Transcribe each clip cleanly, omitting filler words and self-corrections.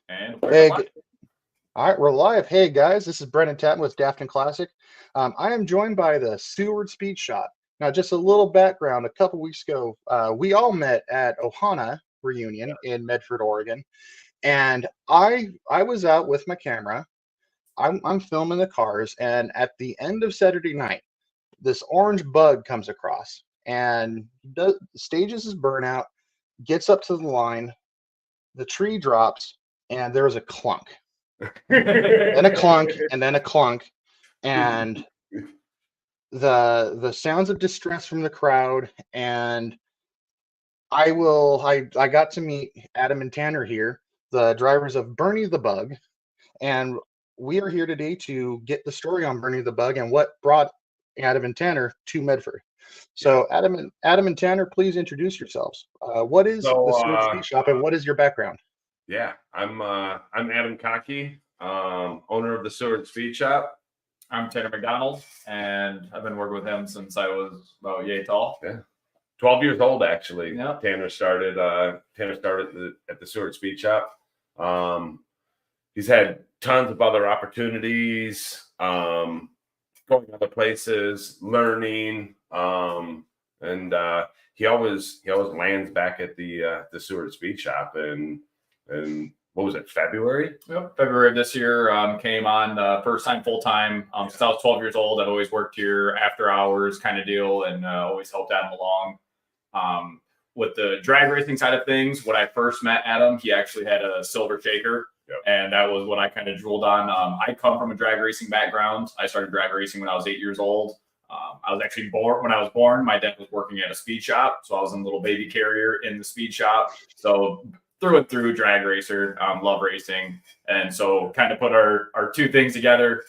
And Hey, all right, we're live. Hey guys, this is Brendon Tatman with Daften Classic. I am joined by the Seward Speed Shop. Now, just a little background. A couple weeks ago, we all met at Ohana reunion in Medford, Oregon, and I was out with my camera. I'm filming the cars, and at the end of Saturday night, this orange bug comes across and stages his burnout, gets up to the line, the tree drops, and there is a clunk. Then a clunk, and then a clunk, and the sounds of distress from the crowd. And I got to meet Adam and Tanner here, the drivers of Bernie the Bug, and we are here today to get the story on Bernie the Bug and what brought Adam and Tanner to Medford. So Adam and Tanner, please introduce yourselves. What is the Seward Speed Shop and what is your background? Yeah, I'm Adam Cockey, owner of the Seward Speed Shop. I'm Tanner McDonald, and I've been working with him since I was about yay tall. Yeah, 12 years old actually. Yep. Tanner started at the Seward Speed Shop. He's had tons of other opportunities, going other places, learning, and he always lands back at the Seward Speed Shop. And what was it, February? Yep. February of this year, came on first time full time. Since I was 12 years old, I've always worked here after hours kind of deal, and always helped Adam along. With the drag racing side of things, when I first met Adam, he actually had a silver shaker. Yep. And that was what I kind of drooled on. I come from a drag racing background. I started drag racing when I was 8 years old. I was actually born. When I was born, my dad was working at a speed shop, so I was in a little baby carrier in the speed shop. So through and through, drag racer, love racing, and so kind of put our two things together.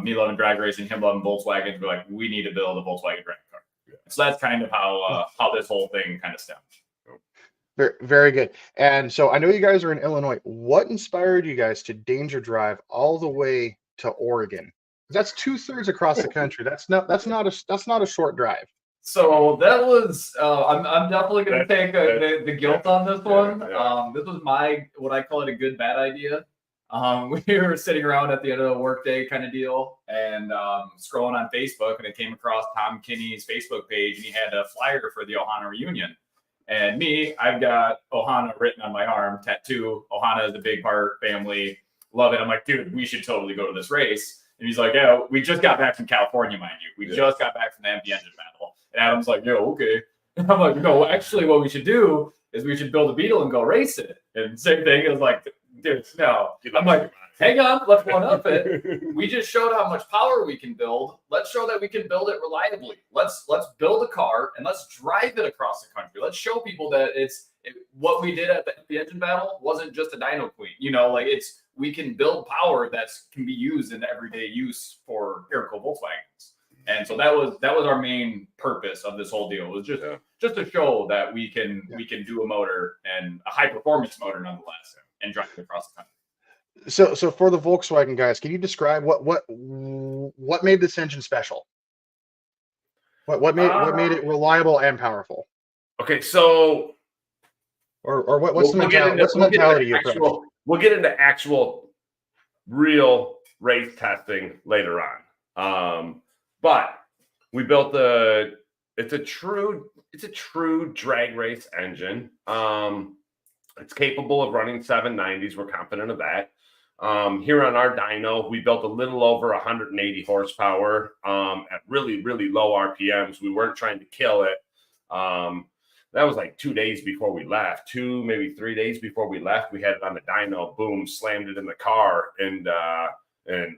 Me loving drag racing, him loving Volkswagen. We're like, we need to build a Volkswagen drag car. Yeah. So that's kind of how this whole thing kind of stemmed. Very, very good. And so I know you guys are in Illinois. What inspired you guys to danger drive all the way to Oregon? That's 2/3 across the country. That's not a short drive. So that was I'm definitely going to take the guilt on this one. Yeah. This was what I call it a good bad idea. We were sitting around at the end of the workday kind of deal, and scrolling on Facebook, and I came across Tom Kinney's Facebook page, and he had a flyer for the Ohana reunion. And me, I've got Ohana written on my arm, tattoo. Ohana is a big part, family, love it. I'm like, dude, we should totally go to this race. And he's like, yeah, we just got back from California, mind you. We just got back from the empty engine battle. And Adam's like, yo, okay. And I'm like, no, actually, what we should do is we should build a Beetle and go race it. And same thing, it was like, dude, no. I'm like, hang on, let's one up it. We just showed how much power we can build. Let's show that we can build it reliably. Let's build a car and let's drive it across the country. Let's show people that what we did at the engine battle wasn't just a dyno queen. We can build power that can be used in everyday use for air-cooled Volkswagens. And so that was our main purpose of this whole deal. It was just to show that we can do a motor, and a high performance motor nonetheless, and drive it across the country. So for the Volkswagen guys, can you describe what made this engine special? What made it reliable and powerful? Okay, so what's the mentality? We'll get into actual real race testing later on. But we built it's a true drag race engine. It's capable of running 790s. We're confident of that. Here on our dyno, we built a little over 180 horsepower at really, really low RPMs. We weren't trying to kill it. That was like 2 days before we left, maybe 3 days before we left. We had it on the dyno, boom, slammed it in the car, and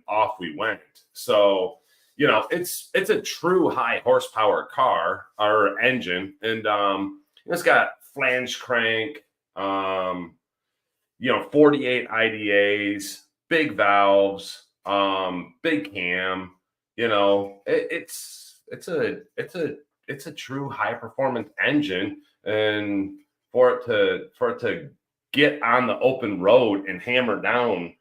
off we went. So, it's a true high horsepower car, our engine, and it's got flange crank, 48 IDAs, big valves, big cam. It's a true high performance engine, and for it to get on the open road and hammer down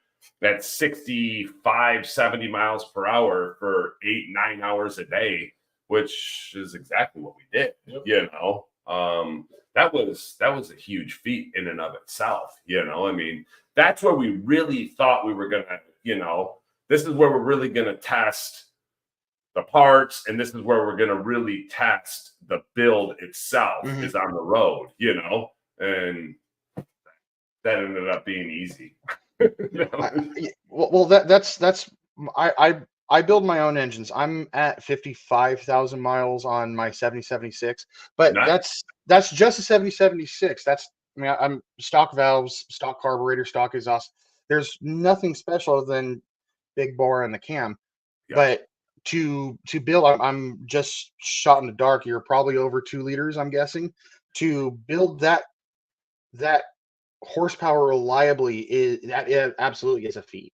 at 65, 70 miles per hour for 8-9 hours a day, which is exactly what we did. Yep. That was a huge feat in and of itself. You know, I mean, that's where we really thought we were gonna, you know, this is where we're really gonna test the parts, and this is where we're gonna really test the build itself is on the road, you know, and that ended up being easy. Well, that's I build my own engines. I'm at 55,000 miles on my 7076, but Nice. that's just a 7076. I mean, I'm stock valves, stock carburetor, stock exhaust. There's nothing special other than big bore in the cam. Yeah. But to build, I'm just shot in the dark. You're probably over 2 liters, I'm guessing. To build that horsepower reliably it absolutely is a feat.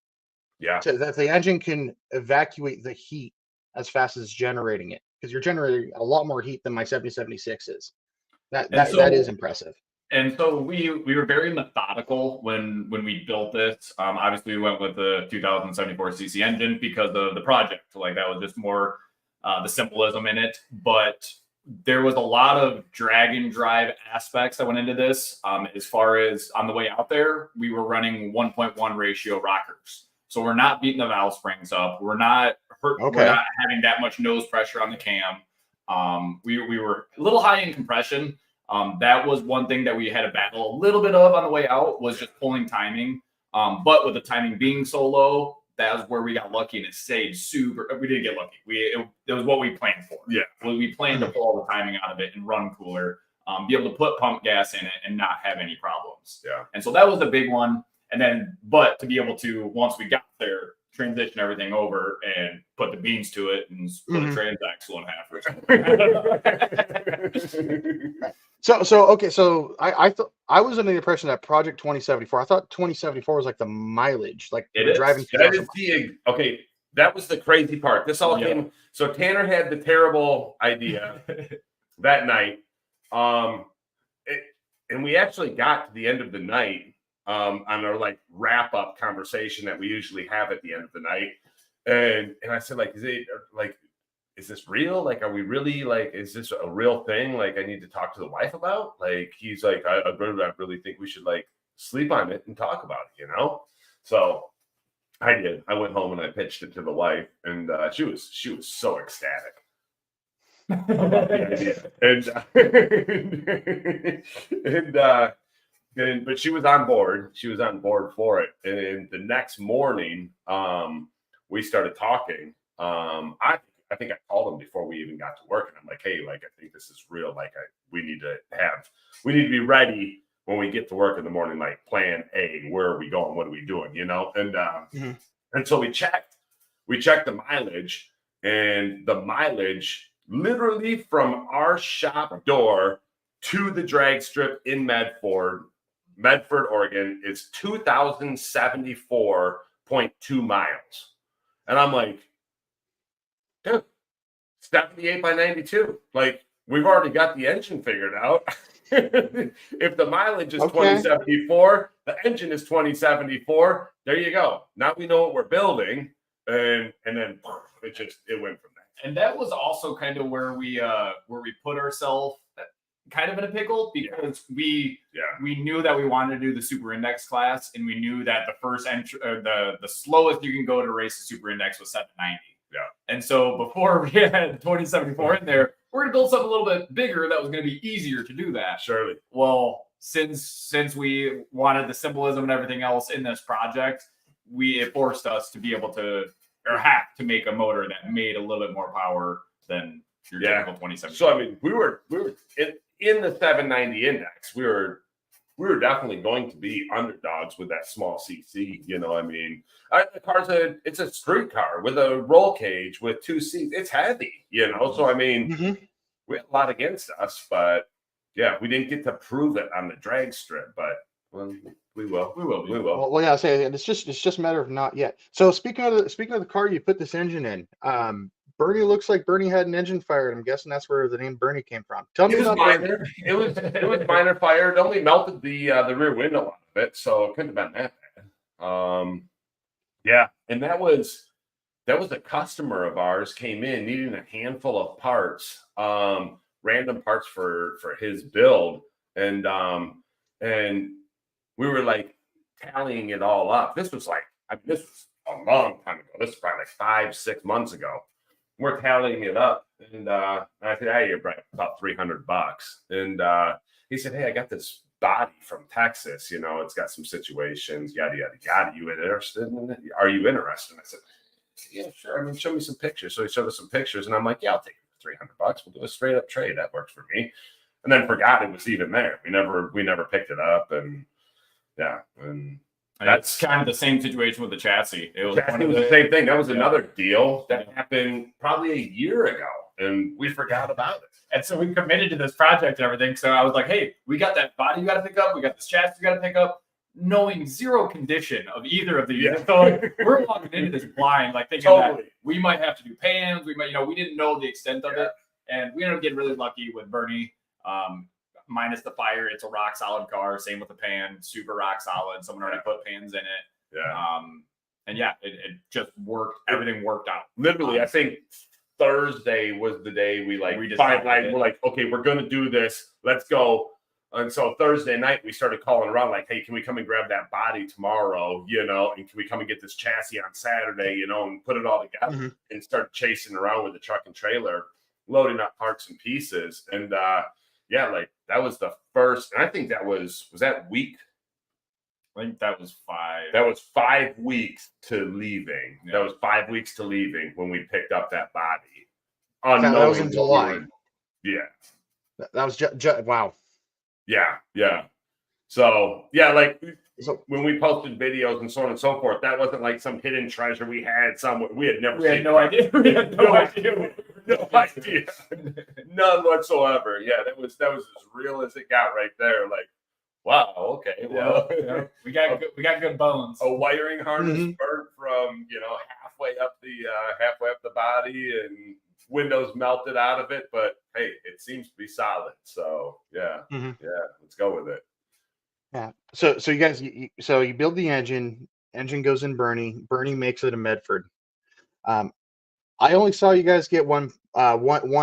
Yeah. So that the engine can evacuate the heat as fast as generating it, because you're generating a lot more heat than my 7076 is. That is impressive. And so we were very methodical when we built this. Obviously, we went with the 2074 cc engine because of the project. Like that was just more the symbolism in it. But there was a lot of drag and drive aspects that went into this. As far as on the way out there, we were running 1.1 ratio rockers. So we're not beating the valve springs up. We're not hurt. Okay. We're not having that much nose pressure on the cam. We were a little high in compression. That was one thing that we had to battle a little bit of on the way out, was just pulling timing. But with the timing being so low, that was where we got lucky, and it stayed super. We didn't get lucky. It was what we planned for. Yeah. We planned to pull all the timing out of it and run cooler, be able to put pump gas in it and not have any problems. Yeah. And so that was a big one. And then, but to be able to, once we got there, transition everything over and put the beans to it and split a transaxle in half or something. So I thought I was under the impression that Project 2074. I thought 2074 was like the mileage, like it is driving. That is okay. That was the crazy part. This all came. So Tanner had the terrible idea that night, and we actually got to the end of the night. On our like wrap up conversation that we usually have at the end of the night. And I said, like, is this real? Like, are we really like, is this a real thing? Like, I need to talk to the wife about, like, he's like, I really think we should like sleep on it and talk about it, you know? So I did. I went home and I pitched it to the wife, and she was so ecstatic about the idea. But she was on board. She was on board for it. And the next morning, we started talking. I think I called him before we even got to work, and I'm like, hey, like, I think this is real. Like, we need to be ready when we get to work in the morning. Like, plan A, where are we going? What are we doing? You know? And and so we checked the mileage, and the mileage literally from our shop door to the drag strip in Medford, Oregon, is 2,074.2 miles. And I'm like, dude, 78 by 92. Like, we've already got the engine figured out. If the mileage is 2074, the engine is 2074. There you go. Now we know what we're building. And then it went from there. And that was also kind of where we put ourselves kind of in a pickle, because we knew that we wanted to do the super index class, and we knew that the first entry, the slowest you can go to race the super index was 790. Yeah. And so before we had 2074 in there, we're gonna build something a little bit bigger that was gonna be easier to do that. Surely. Well, since we wanted the symbolism and everything else in this project, it forced us to be able to, or have to make a motor that made a little bit more power than your typical 2074. So I mean, we were in the 790 index. We were definitely going to be underdogs with that small CC. You know, I mean, the car's it's a street car with a roll cage with 2 seats. It's heavy, you know. So I mean, we had a lot against us, but yeah, we didn't get to prove it on the drag strip. But well, we will. Well, yeah, I say it's just a matter of not yet. So speaking of the car you put this engine in, Bernie looks like Bernie had an engine fire, and I'm guessing that's where the name Bernie came from. Tell me about minor. It was minor fire. It only melted the rear window off of it, so it couldn't have been that bad. Yeah, and that was a customer of ours came in needing a handful of parts. random parts for his build, and we were like tallying it all up. This was this was a long time ago. This is probably like 5-6 months ago. We're tallying it up, and I said, "Hey, you're about $300." And he said, "Hey, I got this body from Texas. You know, it's got some situations, yada yada yada. You interested in it? Are you interested?" And I said, "Yeah, sure. I mean, show me some pictures." So he showed us some pictures, and I'm like, "Yeah, I'll take it for $300. We'll do a straight up trade. That works for me." And then forgot it was even there. We never picked it up, and yeah, and that's kind of the same situation with the chassis. It was the same thing. That was another deal that happened probably a year ago, and we forgot about it. And so we committed to this project and everything. So I was like, "Hey, we got that body you got to pick up. We got this chassis you got to pick up," knowing zero condition of either of these. Yeah. So like, we're walking into this blind, like thinking that we might have to do pans. We might, we didn't know the extent of it, and we ended up getting really lucky with Bernie. Minus the fire, it's a rock solid car. Same with the pan, super rock solid. Someone already put pans in it. Yeah. And it just worked. Everything worked out. Literally, I think Thursday was the day we finalized. We're like, okay, we're gonna do this. Let's go. And so Thursday night we started calling around like, "Hey, can we come and grab that body tomorrow? And can we come and get this chassis on Saturday? And put it all together." And start chasing around with the truck and trailer, loading up parts and pieces. And that was the first. And I think that was that week. I think that was 5. That was 5 weeks to leaving. Yeah. That was 5 weeks to leaving when we picked up that body. That was in July. Yeah. That was wow. Yeah. So when we posted videos and so on and so forth, that wasn't like some hidden treasure we had somewhere. We had never. We had no idea. We had no idea. No idea. None whatsoever. Yeah, that was as real as it got right there. Like, wow, okay. Well, we got good bones. A wiring harness burnt from halfway up the body, and windows melted out of it. But hey, it seems to be solid. So yeah, let's go with it. Yeah. So you guys, you build the engine. Engine goes in Bernie. Bernie makes it a Medford. I only saw you guys get one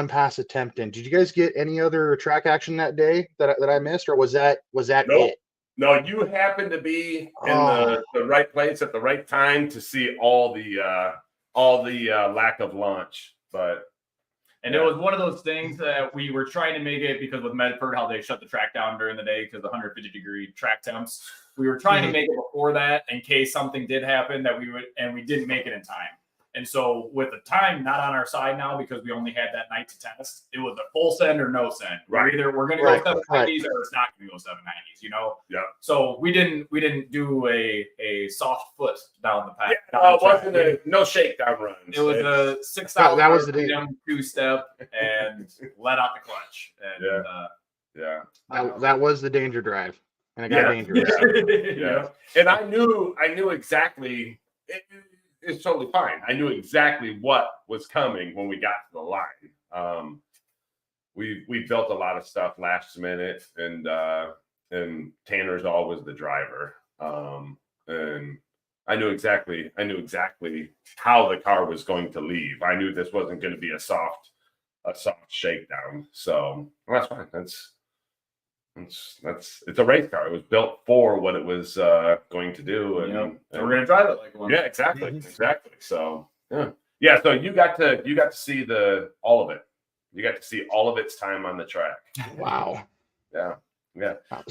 pass attempt in. Did you guys get any other track action that day that I missed, or was that Nope. it? No, you happened to be in the right place at the right time to see all the lack of launch. And it was one of those things that we were trying to make it, because with Medford, how they shut the track down during the day because 150-degree track temps. We were trying to make it before that in case something did happen and we didn't make it in time. And so with the time not on our side now, because we only had that night to test, it was a full send or no send. Right. Either we're going to go 790s or it's not going to go 790s, Yeah. So we didn't do a soft foot down the path. Yeah, it wasn't no shakedown runs. It was a 6,000. That was the day. 2-step and let out the clutch. And, That was the danger drive, and it got dangerous. Yeah. And I knew exactly. It's totally fine. I knew exactly what was coming when we got to the line. We built a lot of stuff last minute, and Tanner's always the driver. And I knew exactly how the car was going to leave. I knew this wasn't going to be a soft shakedown. So that's fine. It's a race car. It was built for what it was going to do, and we're going to drive it like one. Yeah, exactly. So yeah. So you got to see all of it. You got to see all of its time on the track. Wow. Yeah.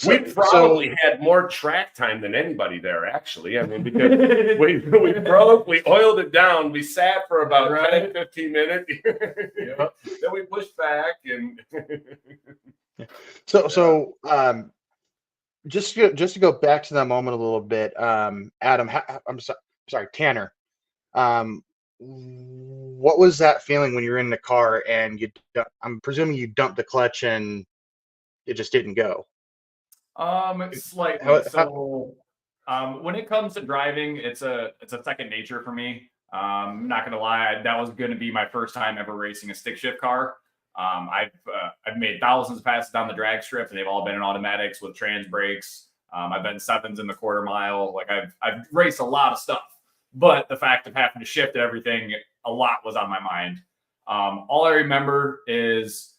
We probably had more track time than anybody there, actually. I mean, because we broke, we oiled it down, we sat for about 10, 15 minutes. Then we pushed back and. So just to go back to that moment a little bit, Adam, I'm sorry, Tanner. What was that feeling when you were in the car and I'm presuming you dumped the clutch and it just didn't go? Slightly. So when it comes to driving, it's a second nature for me. I'm not gonna lie, that was gonna be my first time ever racing a stick shift car. I've made thousands of passes down the drag strip, and they've all been in automatics with trans brakes. I've been 7s in the quarter mile. Like I've raced a lot of stuff, but the fact of having to shift everything, a lot was on my mind. All I remember is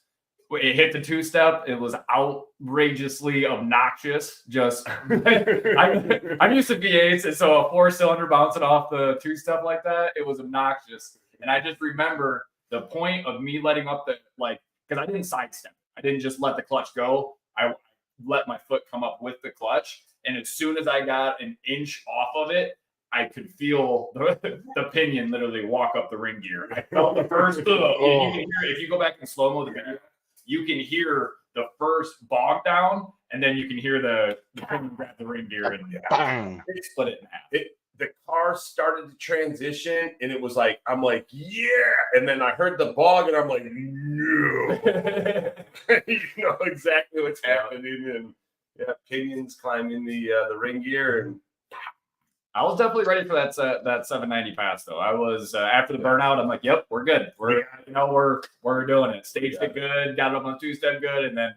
it hit the two-step. It was outrageously obnoxious. Just I'm used to V8s, and so a 4-cylinder bouncing off the two-step like that, it was obnoxious. And I just remember the point of me letting up the because I didn't sidestep. I didn't just let the clutch go. I let my foot come up with the clutch, and as soon as I got an inch off of it, I could feel the pinion literally walk up the ring gear. I felt the first. You can hear, if you go back in slow mo the video, you can hear the first bog down, and then you can hear the pinion grab the ring gear and it split it in half. The car started to transition, and it was like, I'm like, yeah, and then I heard the bog, and I'm like, no. You know exactly what's happening, and pinions climbing the ring gear, and I was definitely ready for that 790 pass though. I was after the burnout. I'm like, yep, we're good. We're doing it. Staged it good, got it up on the two-step good, and then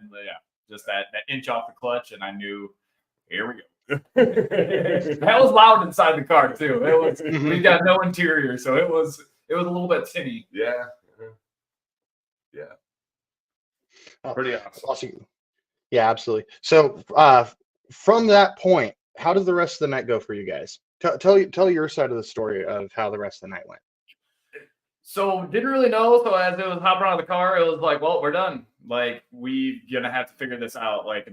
just that inch off the clutch, and I knew, here we go. That was loud inside the car too. It was. We got no interior, so it was a little bit tinny. Yeah. Pretty awesome. Yeah, absolutely. So from that point, how does the rest of the night go for you guys? Tell your side of the story of how the rest of the night went. So didn't really know. So as it was hopping out of the car, it was like, well, we're done. Like we gonna have to figure this out. Like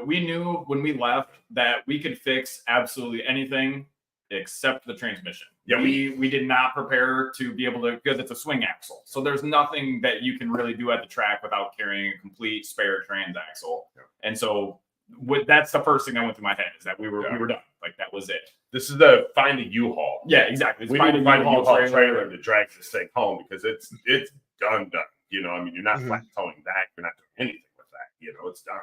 we knew when we left that we could fix absolutely anything except the transmission. Yeah, we did not prepare to be able to, because it's a swing axle. So there's nothing that you can really do at the track without carrying a complete spare trans axle. Yeah. And so that's the first thing that went through my head is that we were done. Like that was it. This is the find a U-Haul. Yeah, exactly. We need to find a U-Haul trailer to drag this thing home because it's done. You know, I mean, you're not flat towing that. You're not doing anything with that. You know, it's done.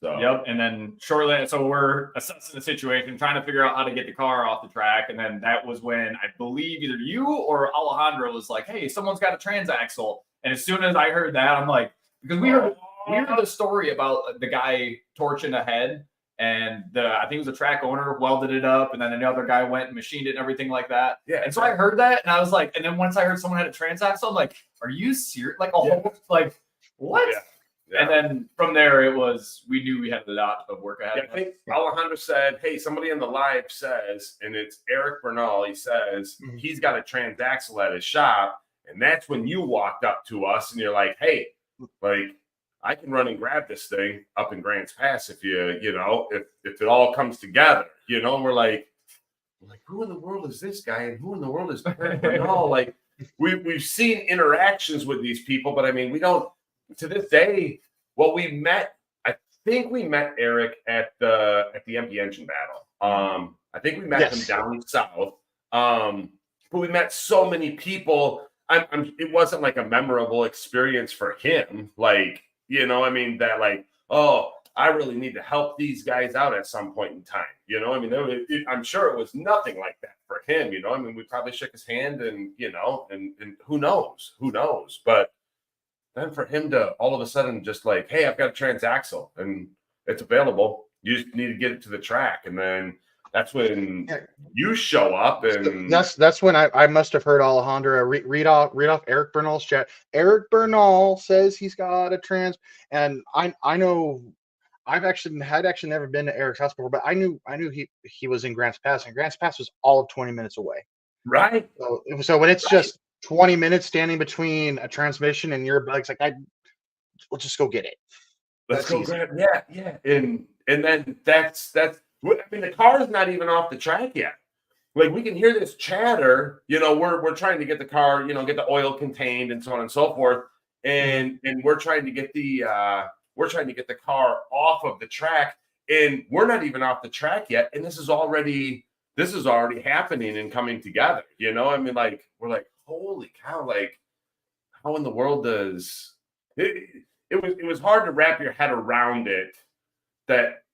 So yep. And then shortly, so we're assessing the situation, trying to figure out how to get the car off the track. And then that was when I believe either you or Alejandro was like, "Hey, someone's got a transaxle." And as soon as I heard that, I'm like, because we heard the story about the guy torching a head. And I think it was a track owner welded it up, and then another guy went and machined it and everything like that. Yeah. And so I heard that, and I was like, and then once I heard someone had a transaxle, I'm like, are you serious? Like whole, like what? Yeah. Yeah. And then from there, it was, we knew we had a lot of work ahead. I think Alejandro said, hey, somebody in the live says, and it's Eric Bernal, he says, he's got a transaxle at his shop. And that's when you walked up to us and you're like, hey, like, I can run and grab this thing up in Grants Pass if if it all comes together, and we're like, who in the world is this guy? And who in the world is Eric Bernal? Like, we've seen interactions with these people, but I mean, we don't, to this day, I think we met Eric at the MP Engine Battle. I think we met him down south. But we met so many people. It wasn't like a memorable experience for him. Like, I mean, that like, oh, I really need to help these guys out at some point in time. I mean, I'm sure it was nothing like that for him. I mean, we probably shook his hand and, and who knows, but then for him to all of a sudden just like, hey, I've got a transaxle and it's available. You just need to get it to the track. And then that's when you show up, and that's when I must have heard Alejandro read off Eric Bernal's chat. Eric Bernal says he's got a trans, and I know I've actually never been to Eric's house before, but I knew he was in Grants Pass, and Grants Pass was all of 20 minutes away. Right. So when it's just 20 minutes standing between a transmission and your bug's like, let's just go get it. Let's go grab. Yeah. And then that's. I mean, the car is not even off the track yet. Like, we can hear this chatter. We're trying to get the car, get the oil contained and so on and so forth. And we're trying to get the car off of the track, and we're not even off the track yet. And this is already happening and coming together. I mean, like, we're like, holy cow! Like, how in the world does it? It was hard to wrap your head around it that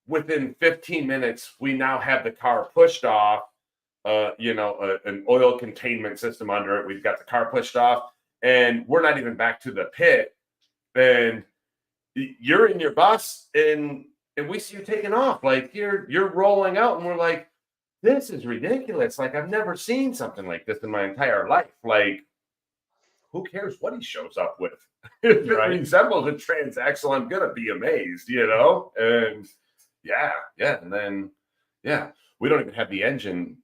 within 15 minutes, we now have the car pushed off, an oil containment system under it. We've got the car pushed off, and we're not even back to the pit. And you're in your bus, and we see you taking off. Like, you're rolling out, and we're like, this is ridiculous. Like, I've never seen something like this in my entire life. Like, who cares what he shows up with? If it resembles a transaxle, I'm gonna be amazed, And and then we don't even have the engine.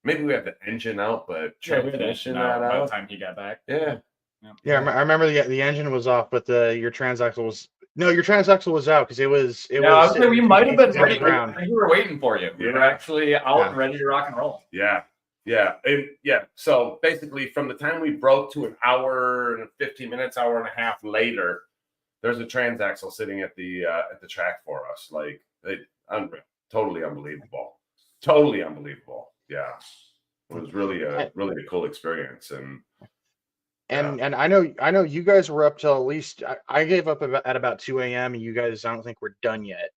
Maybe we have the engine out, but we had the engine out by the time he got back. Yeah. I remember the engine was off, but your transaxle was out because it was. I would say we might have been ready. I think we were waiting for you. We were actually out and ready to rock and roll. So basically, from the time we broke to an hour and 15 minutes, hour and a half later, there's a transaxle sitting at the track for us. Unreal, totally unbelievable. Yeah, it was really a cool experience. And I know you guys were up till at least I gave up at about 2 a.m. and you guys I don't think we're done yet.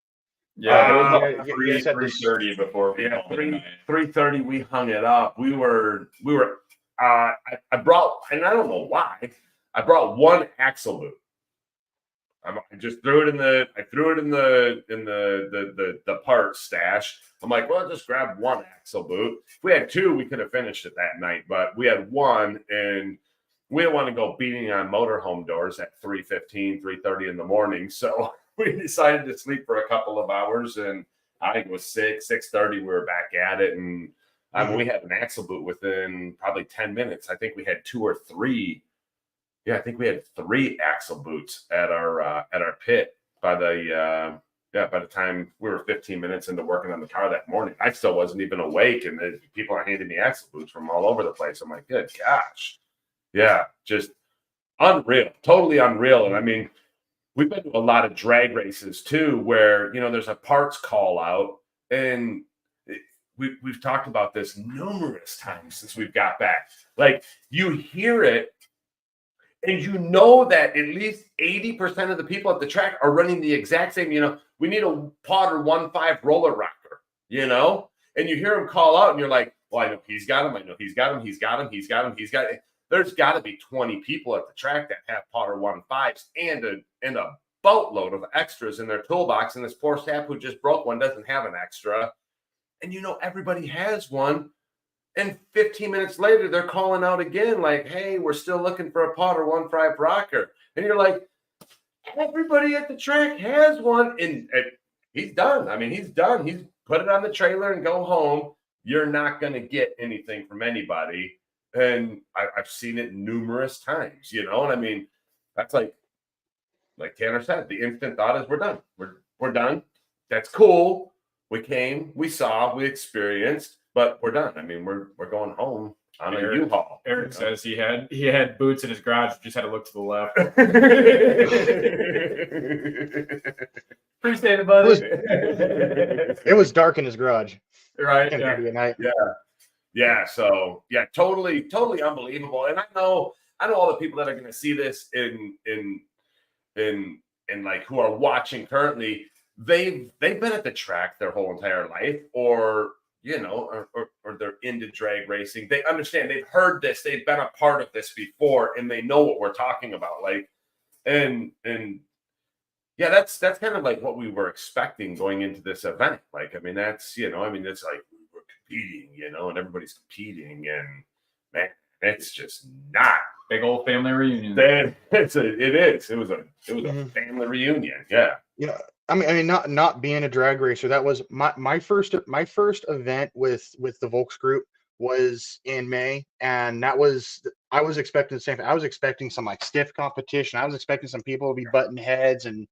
Yeah, it was about 3:30 before. 3:30 we hung it up. We were I brought, and I don't know why, I brought one axle boot. I just threw it in the parts stash. I'm like, well, just grab one axle boot. If we had two, we could have finished it that night, but we had one, and we didn't want to go beating on motorhome doors at 3:15, 3:30 in the morning. So we decided to sleep for a couple of hours, and I think it was 6:30. We were back at it, and we had an axle boot within probably 10 minutes. I think we had 2 or 3. Yeah, I think we had 3 axle boots at our pit by the time we were 15 minutes into working on the car that morning. I still wasn't even awake, and the people are handing me axle boots from all over the place. I'm like, good gosh. Yeah, just unreal, totally unreal. And I mean, we've been to a lot of drag races too, where there's a parts call out, and we've talked about this numerous times since we've got back. Like, you hear it, and that at least 80% of the people at the track are running the exact same. We need a Potter 1.5 roller rocker. And you hear him call out, and you're like, well, I know he's got him. I know he's got him. He's got him. He's got him. He's got it. There's got to be 20 people at the track that have Potter 1.5s and a boatload of extras in their toolbox. And this poor sap who just broke one doesn't have an extra. And everybody has one. And 15 minutes later, they're calling out again, like, hey, we're still looking for a Potter 1.5 rocker. And you're like, everybody at the track has one. And he's done. I mean, he's done. He's put it on the trailer and go home. You're not going to get anything from anybody. And I've seen it numerous times, and I mean, that's like Tanner said, the instant thought is we're done. We're done. That's cool. We came, we saw, we experienced, but we're done. I mean, we're going home on a U-Haul. Eric says he had boots in his garage, just had to look to the left. Appreciate it, buddy. It was dark in his garage. Right. At night. Yeah. So totally unbelievable. And I know all the people that are going to see this in like who are watching currently, they've been at the track their whole entire life, or they're into drag racing. They understand, they've heard this, they've been a part of this before, and they know what we're talking about. Like, and that's kind of like what we were expecting going into this event. Like, I mean, it's like we're competing, and everybody's competing, and man, it's just not big old family reunion. It is. It was a family reunion. Yeah. I mean, not being a drag racer, that was my first event with the Volks group was in May, and I was expecting the same thing. I was expecting some like stiff competition. I was expecting some people to be butting heads, and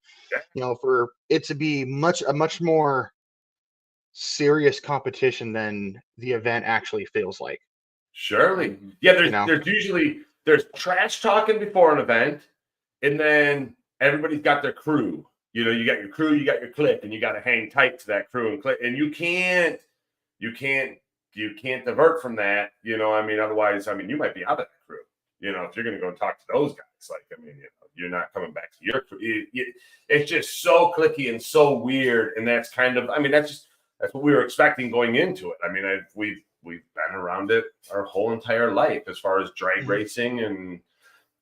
for it to be a much more serious competition than the event actually feels like. Surely. Yeah, there's trash talking before an event, and then everybody's got their crew. You got your crew, you got your clique, and you got to hang tight to that crew and clique. And you can't divert from that. Otherwise, you might be out of that crew. If you're going to go and talk to those guys, you're not coming back to your crew. It's just so cliquey and so weird. And that's kind of, that's what we were expecting going into it. We've been around it our whole entire life as far as drag racing, and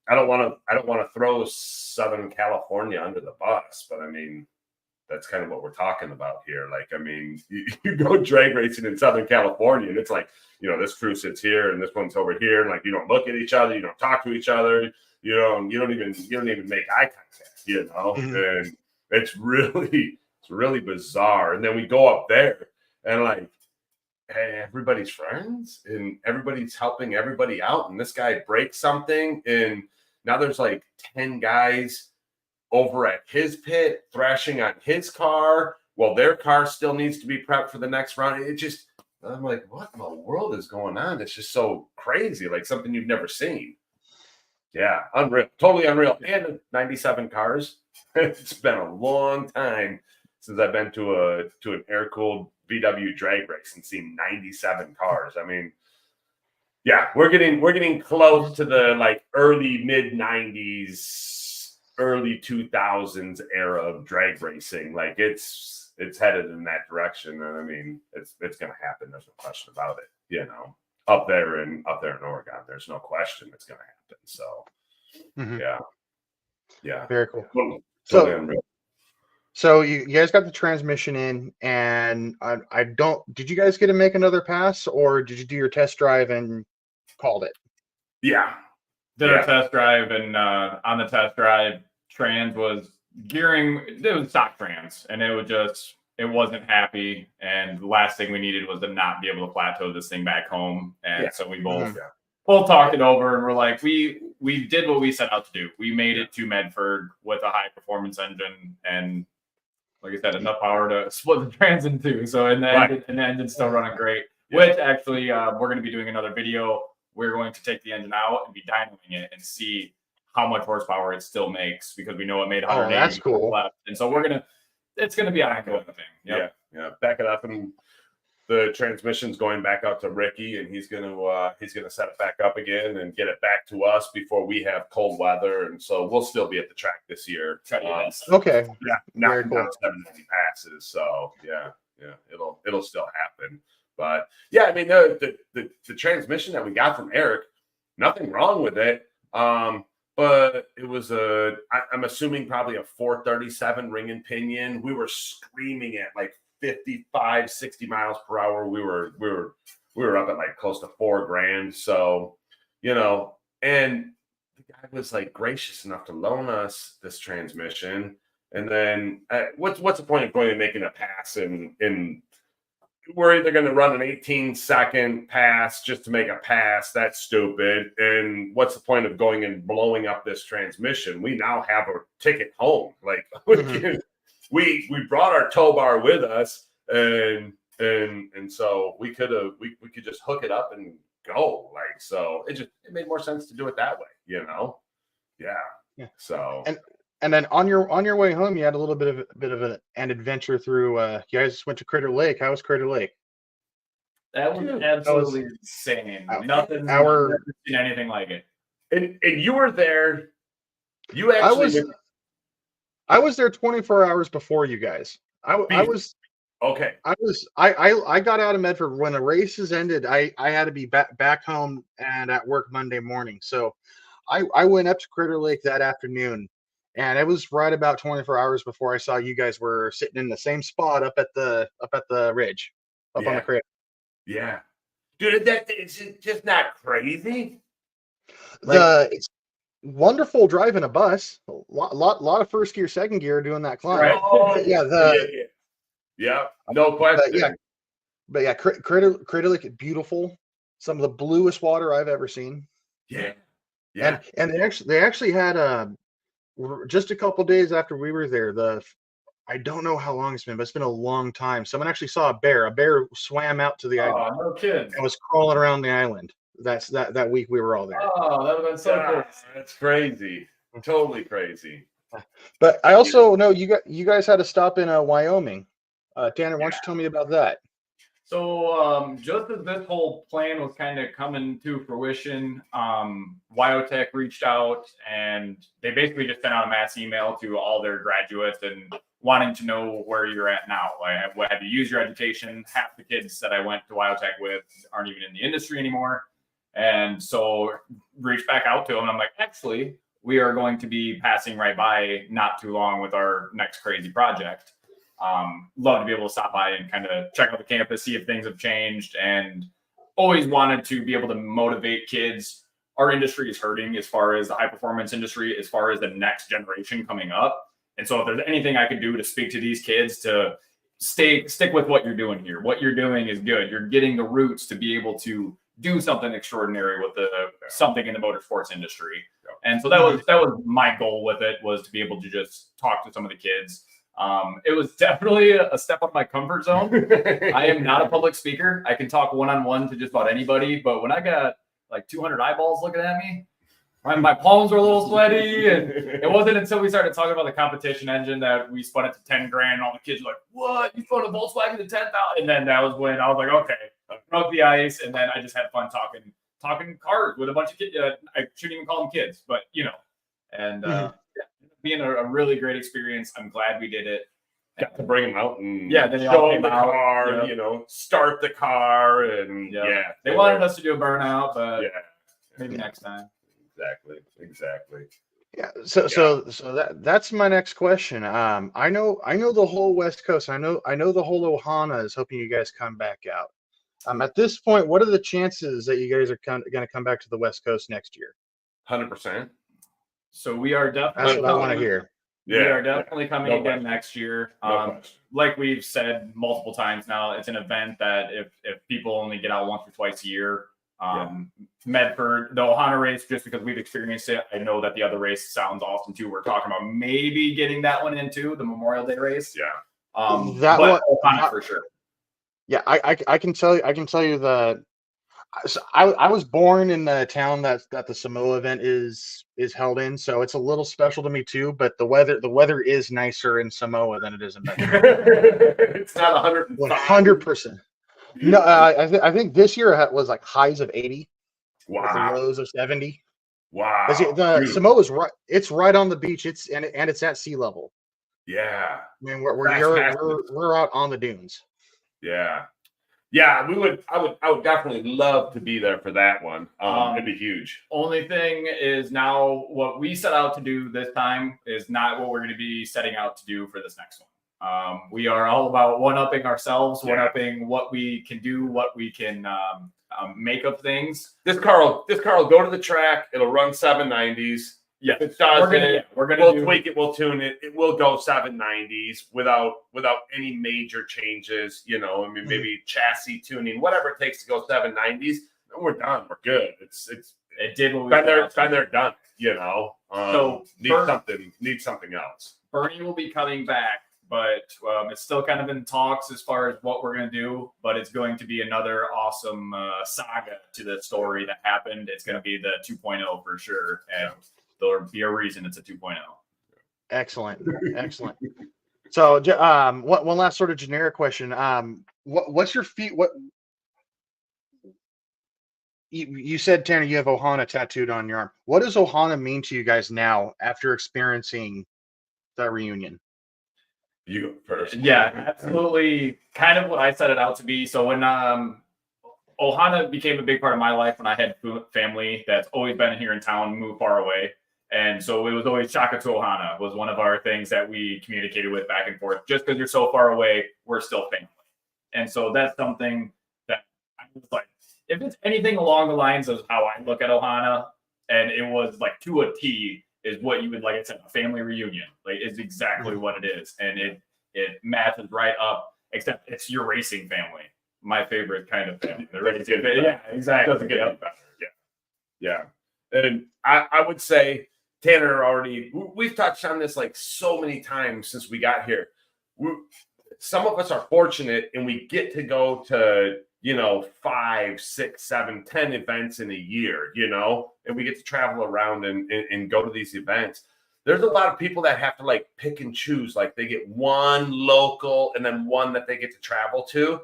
I don't want to throw Southern California under the bus, but that's kind of what we're talking about here. Like, I mean, you go drag racing in Southern California, and it's like, this crew sits here and this one's over here, and like you don't look at each other, you don't talk to each other, you don't even make eye contact, and it's really bizarre. And then we go up there and like, hey, everybody's friends and everybody's helping everybody out, and this guy breaks something, and now there's like 10 guys over at his pit thrashing on his car. Well, their car still needs to be prepped for the next round. I'm like, what in the world is going on? It's just so crazy, like something you've never seen. Yeah, unreal, totally unreal. And 97 cars. It's been a long time since I've been to an air-cooled VW drag race and seen 97 cars. I mean, yeah, we're getting close to the like early mid 90s, early 2000s era of drag racing. Like it's headed in that direction, and I mean, it's going to happen. There's no question about it. Up there in Oregon, there's no question it's going to happen. So, yeah, very cool. Totally unreal. So you guys got the transmission in, and did you guys get to make another pass, or did you do your test drive and called it? Yeah. Did our test drive, and on the test drive, trans was gearing, it was stock trans, and it wasn't happy. And the last thing we needed was to not be able to plateau this thing back home. And so we both talked it over, and we're like, we did what we set out to do. We made it to Medford with a high performance engine, and like I said, enough power to split the trans in two. So and the engine's still running great. Which actually, we're going to be doing another video. We're going to take the engine out and be dynoing it and see how much horsepower it still makes, because we know it made 180 that's cool. left. And so it's going to be an ongoing thing. Yeah. Back it up, and the transmission's going back out to Ricky, and he's going to set it back up again and get it back to us before we have cold weather. And so we'll still be at the track this year. Okay. Yeah. Knocking down 790 passes. So yeah, it'll still happen. But yeah, I mean, the transmission that we got from Eric, nothing wrong with it. But it was I'm assuming probably a 437 ring and pinion. We were screaming at like 55, 60 miles per hour. We were up at like close to $4,000. So, and the guy was like gracious enough to loan us this transmission. And then what's the point of going and making a pass in we're either going to run an 18-second pass just to make a pass. That's stupid. And what's the point of going and blowing up this transmission? We now have a ticket home. Like we brought our tow bar with us, and so we could just hook it up and go. Like, so it made more sense to do it that way, Yeah. So and then on your way home, you had a little bit of an adventure through. You guys went to Critter Lake. How was Critter Lake? That was absolutely insane. Nothing. Our I've never seen anything like it. And you were there. You actually. I was there 24 hours before you guys. I was okay. I got out of Medford when the races ended. I had to be back home and at work Monday morning. So I went up to Critter Lake that afternoon. And it was right about 24 hours before I saw you guys were sitting in the same spot up at the ridge, on the crater. Yeah, dude, it's just not crazy. It's wonderful driving a bus. A lot of first gear, second gear doing that climb. Right. Oh, yeah, no question. But yeah, Critter Lake, beautiful. Some of the bluest water I've ever seen. Yeah. And they actually had just a couple days after we were there, I don't know how long it's been, but it's been a long time. Someone actually saw a bear. A bear swam out to the island. No kidding. And was crawling around the island. That's that week we were all there. Oh, that would have been so cool. That's crazy. Totally crazy. But I also know you guys had to stop in Wyoming. Tanner, why don't you tell me about that? So just as this whole plan was kind of coming to fruition, Wyotech reached out, and they basically just sent out a mass email to all their graduates and wanting to know where you're at now. Have you used your education? Half the kids that I went to Wyotech with aren't even in the industry anymore. And so reached back out to them. And I'm like, actually, we are going to be passing right by not too long with our next crazy project. Love to be able to stop by and kind of check out the campus, see if things have changed, and always wanted to be able to motivate kids. Our industry is hurting as far as the high performance industry, as far as the next generation coming up. And so if there's anything I could do to speak to these kids to stick with what you're doing here, what you're doing is good. You're getting the roots to be able to do something extraordinary with something in the motorsports industry. And so that was my goal with it, was to be able to just talk to some of the kids. It was definitely a step out of my comfort zone. I am not a public speaker. I can talk one-on-one to just about anybody, but when I got like 200 eyeballs looking at me, my palms were a little sweaty, and it wasn't until we started talking about the competition engine that we spun it to 10 grand. And all the kids were like, "What? You spun a Volkswagen to 10,000?" And then that was when I was like, "Okay," I broke the ice, and then I just had fun talking cars with a bunch of kids. I shouldn't even call them kids, but and being a really great experience. I'm glad we did it. Got to bring them out and then they all show came them the out, car, start the car, and they wanted us to do a burnout, but maybe next time. Exactly. Yeah. So that's my next question. I know the whole West Coast. I know the whole Ohana is hoping you guys come back out. At this point, what are the chances that you guys are going to come back to the West Coast next year? 100%. So we are definitely. That's what I want to hear. We are definitely coming again question. next year. No question. Like we've said multiple times now, it's an event that if people only get out once or twice a year. Medford, the Ohana race, just because we've experienced it, I know that the other race sounds awesome too. We're talking about maybe getting that one into the Memorial Day race. That but one Ohana for sure. Yeah, I can tell you that. So I was born in the town that the Samoa event is held in, so it's a little special to me too. But the weather is nicer in Samoa than it is in Medford. It's not 100%. No, I think this year was like highs of 80, with Wow. the lows of 70. Wow. The Samoa's right; it's right on the beach. It's at sea level. Yeah. I mean, we're out on the dunes. Yeah. I would definitely love to be there for that one. It'd be huge. Only thing is now what we set out to do this time is not what we're going to be setting out to do for this next one. We are all about one-upping ourselves, one-upping what we can do, what we can make of things. This car will go to the track. It'll run 790s. Yeah, if it doesn't, we'll tweak it. We'll tune it. It will go 790s without any major changes. I mean, maybe chassis tuning, whatever it takes to go 790s. And we're done. We're good. It did what we been there, done. So need something else. Bernie will be coming back, but it's still kind of in talks as far as what we're going to do. But it's going to be another awesome saga to the story that happened. It's going to be the 2.0 for sure, and there'll be a reason it's a 2.0. Excellent. So, one last sort of generic question. What's your feet? What you said, Tanner? You have Ohana tattooed on your arm. What does Ohana mean to you guys now after experiencing that reunion? You go first. Yeah, absolutely. Kind of what I set it out to be. So when Ohana became a big part of my life, when I had family that's always been here in town, moved far away. And so it was always Shaka to Ohana was one of our things that we communicated with back and forth. Just because you're so far away, we're still family. And so that's something that I was like, if it's anything along the lines of how I look at Ohana, and it was like to a T, is what you would, like I said, a family reunion. Like it's exactly what it is. And it matches right up, except it's your racing family. My favorite kind of family. The racing family. Yeah, exactly. Doesn't get any better. Yeah. And I would say, Tanner we've touched on this like so many times since we got here. Some of us are fortunate and we get to go to, 5, 6, 7, 10 events in a year, and we get to travel around and go to these events. There's a lot of people that have to like pick and choose. Like they get one local and then one that they get to travel to.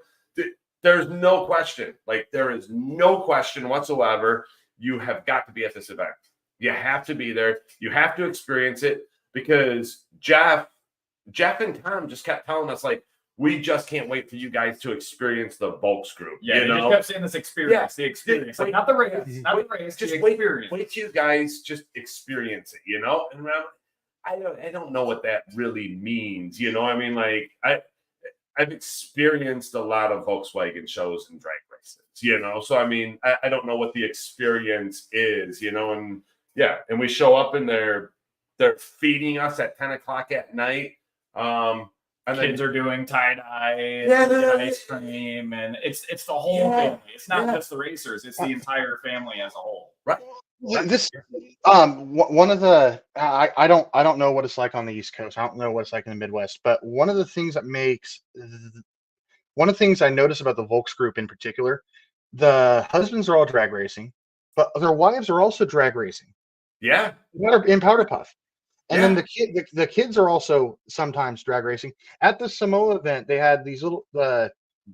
There's no question. Like there is no question whatsoever. You have got to be at this event. You have to be there. You have to experience it because Jeff and Tom just kept telling us, like, we just can't wait for you guys to experience the Volks group. Yeah, they just kept saying this experience, the experience. Like, not the race, just the experience. Wait till you guys just experience it, And I don't know what that really means. You know, I mean, like I've experienced a lot of Volkswagen shows and drag races, you know. So I mean, I don't know what the experience is, you know, and yeah, and we show up and they're feeding us at 10 o'clock at night. And Kids then are doing tie-dye Yeah, and no, ice cream, and it's the whole family. It's not just the racers; it's the entire family as a whole. right. This one of the I don't know what it's like on the East Coast. I don't know what it's like in the Midwest, but one of the things that makes one of the things I notice about the Volks group in particular, the husbands are all drag racing, but their wives are also drag racing. Yeah. In Powder Puff. And then Yeah. the kids are also sometimes drag racing. At the Samoa event, they had these little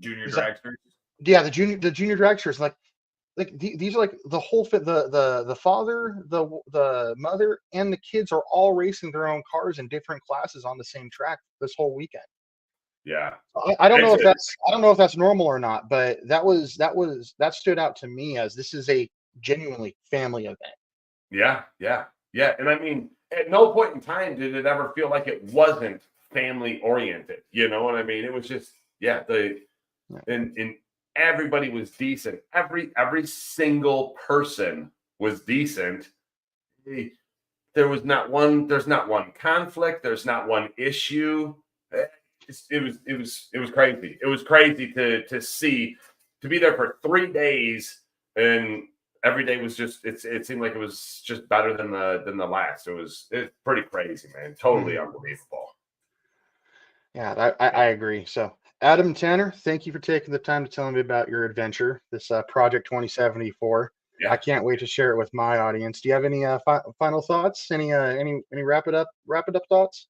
Junior these, dragsters. yeah, the junior dragsters, these are like the whole fit, the father, the mother, and the kids are all racing their own cars in different classes on the same track this whole weekend. Yeah. I don't know if that's normal or not, but that stood out to me as this is a genuinely family event. Yeah. Yeah. Yeah. And I mean, at no point in time did it ever feel like it wasn't family oriented. You know what I mean? It was just, yeah, and everybody was decent. Every single person was decent. There's not one conflict, there's not one issue. It was crazy. It was crazy to see, to be there for 3 days, and every day was just it seemed like it was just better than the last. It's pretty crazy, man. Totally unbelievable. Yeah, I agree. So, Adam and Tanner, thank you for taking the time to tell me about your adventure, this Project 2074. Yeah. I can't wait to share it with my audience. Do you have any final thoughts? Any wrap it up thoughts?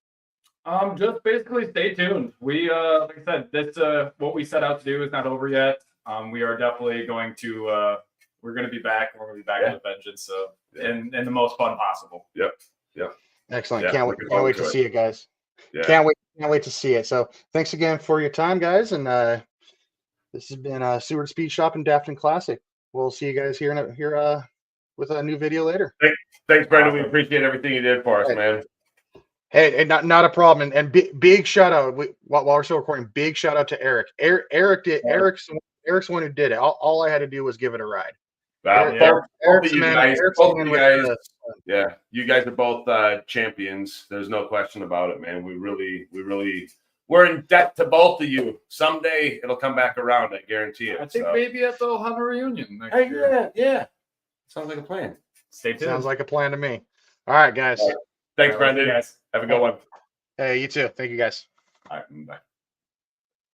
Just basically stay tuned. We like I said, this what we set out to do is not over yet. We are definitely going to we're going to be back, and we're going to be back with a vengeance. So in the most fun possible. Yep. Excellent. Yeah, Can't wait to see it, guys. Yeah. Can't wait to see it. So thanks again for your time, guys. And this has been Seward Speed Shop and Daften Classic. We'll see you guys here with a new video later. Thanks, Brendon. We appreciate everything you did for us, man. Hey, not a problem. And big shout out while we're still recording. Big shout out to Eric. Eric's the one who did it. All I had to do was give it a ride. Both of you guys, yeah, you guys are both champions. There's no question about it, man. We're in debt to both of you. Someday it'll come back around. I guarantee it. I think maybe at the Ohana reunion next year. Yeah. Sounds like a plan. Stay tuned. Sounds like a plan to me. All right, guys. Thanks, Brendon. Guys. Have a good one. Hey, you too. Thank you, guys. All right. Bye.